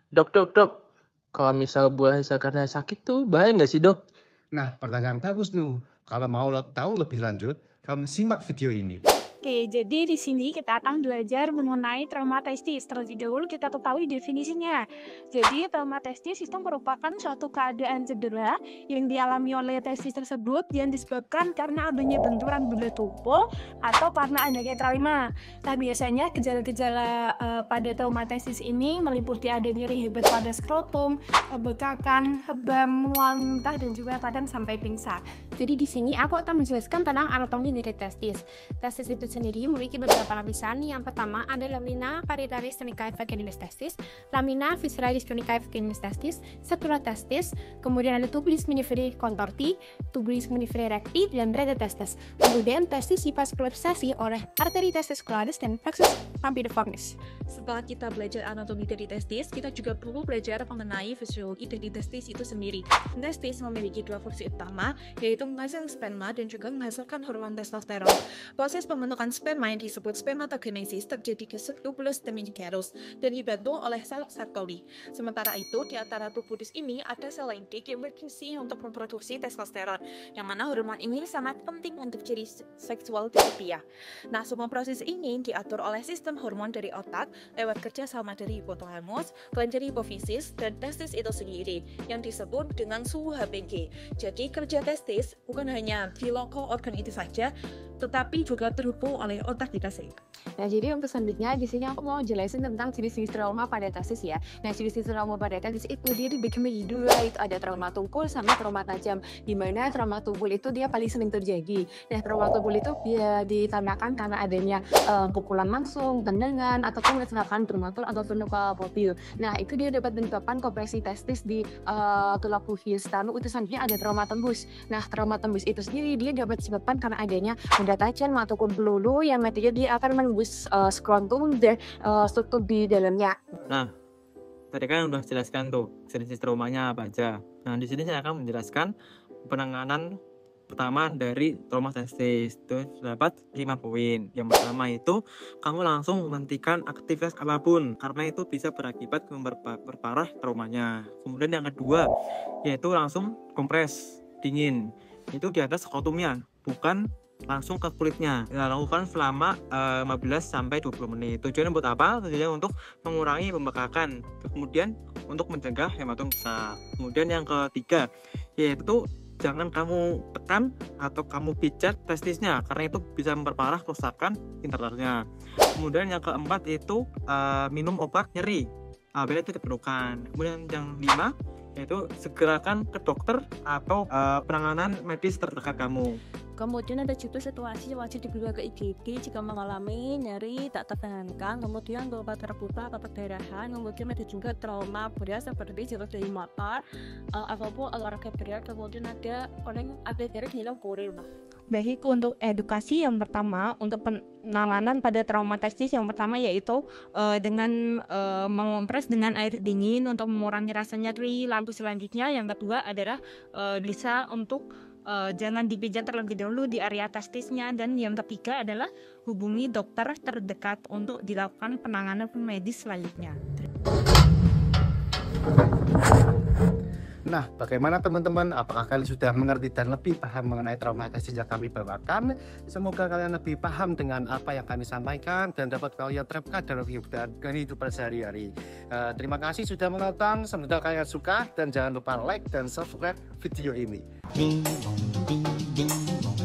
Dok, kalau misal buah karena sakit tuh bahaya nggak sih dok? Nah, pertanyaan bagus tuh. Kalau mau tahu lebih lanjut, kamu simak video ini. Oke, jadi di sini kita akan belajar mengenai trauma testis. Terlebih dahulu kita ketahui definisinya. Jadi trauma testis itu merupakan suatu keadaan cedera yang dialami oleh testis tersebut yang disebabkan karena adanya benturan benda tubuh atau karena adanya trauma. Nah, biasanya gejala-gejala pada trauma testis ini meliputi ada nyeri hebat pada skrotum, bekakan, hebam, mual muntah, dan juga kadang sampai pingsan. Jadi di sini aku akan menjelaskan tentang anatomi dari testis. Testis itu sendiri memiliki beberapa lapisan. Yang pertama ada lamina parietalis tunica vaginis testis, lamina visceralis tunica vaginis testis, setula testis, kemudian ada tubulis miniferi contorti, tubulis miniferi recti, dan rete testis. Kemudian testis divascularisasi oleh arteri testicularis dan plexus rampidiformis. Setelah kita belajar anatomi dari testis, kita juga perlu belajar mengenai fisiologi dari testis itu sendiri. Testis memiliki dua fungsi utama, yaitu menghasilkan sperma dan juga menghasilkan hormon testosteron. Proses pembentukan sperma yang disebut spermatogenesis terjadi di tubulus seminiferus dan dibantu oleh sel Sertoli. Sementara itu, di antara tubulis ini ada sel leydig yang berfungsi untuk memproduksi testosteron, yang mana hormon ini sangat penting untuk ciri seksual dari pria. Nah, semua proses ini diatur oleh sistem hormon dari otak lewat kerja sama dari hipotalamus, kelenjar hipofisis, dan testis itu sendiri yang disebut dengan suhu HPG. Jadi kerja testis bukan hanya di lokal organ itu saja, tetapi juga terhubung oleh otak kita sendiri. Nah, jadi untuk selanjutnya di sini aku mau jelasin tentang jenis-jenis trauma pada testis ya. Nah, jenis-jenis trauma pada testis itu dia dibagi menjadi dua, itu ada trauma tumpul sama trauma tajam. Di mana trauma tumpul itu dia paling sering terjadi. Nah, trauma tumpul itu dia ditandai karena adanya pukulan langsung, tendangan, ataupun kecelakaan bermotor ataupun luka mobil. Nah, itu dia dapat menyebabkan kompresi testis di tulang pubis. Lalu itu selanjutnya ada trauma tembus. Nah, trauma tembus itu sendiri dia dapat disebabkan karena adanya benda tajam ataupun peluru yang nantinya dia akan menembus skrotum dan struktur di dalamnya. Nah, tadi kan udah jelaskan tuh jenis traumanya apa aja. Nah, di sini saya akan menjelaskan penanganan pertama dari trauma testis. Itu dapat 5 poin. Yang pertama itu kamu langsung menghentikan aktivitas apapun karena itu bisa berakibat memperparah traumanya. Kemudian yang kedua yaitu langsung kompres dingin. Itu di atas skrotumnya, bukan langsung ke kulitnya. Lakukan selama 15 sampai 20 menit. Tujuannya buat apa? Tujuannya untuk mengurangi pembekakan. Kemudian untuk mencegah hematom besar. Kemudian yang ketiga yaitu jangan kamu tekan atau kamu pijat testisnya karena itu bisa memperparah kerusakan internalnya. Kemudian yang keempat itu minum obat nyeri bila itu diperlukan. Kemudian yang 5 yaitu segerakan ke dokter atau penanganan medis terdekat kamu. Kemudian ada juga situasi wajib dibawa ke IGD jika mengalami nyeri tak tertahankan, kemudian luka terbuka atau perdarahan, kemudian ada juga trauma berat seperti jatuh dari motor ataupun olahraga berat, kemudian ada dari hilang kurir. Baik, untuk edukasi yang pertama untuk penanganan pada trauma testis yang pertama yaitu dengan mengompres dengan air dingin untuk mengurangi rasa nyeri. Lalu selanjutnya yang kedua adalah bisa untuk jangan dipijat terlebih dahulu di area testisnya, dan yang ketiga adalah hubungi dokter terdekat untuk dilakukan penanganan medis selanjutnya. Nah, bagaimana teman-teman? Apakah kalian sudah mengerti dan lebih paham mengenai trauma testis yang kami bawakan? Semoga kalian lebih paham dengan apa yang kami sampaikan dan dapat kalian terapkan dalam kehidupan sehari-hari. Terima kasih sudah menonton. Semoga kalian suka dan jangan lupa like dan subscribe video ini. Ding dong, ding ding dong.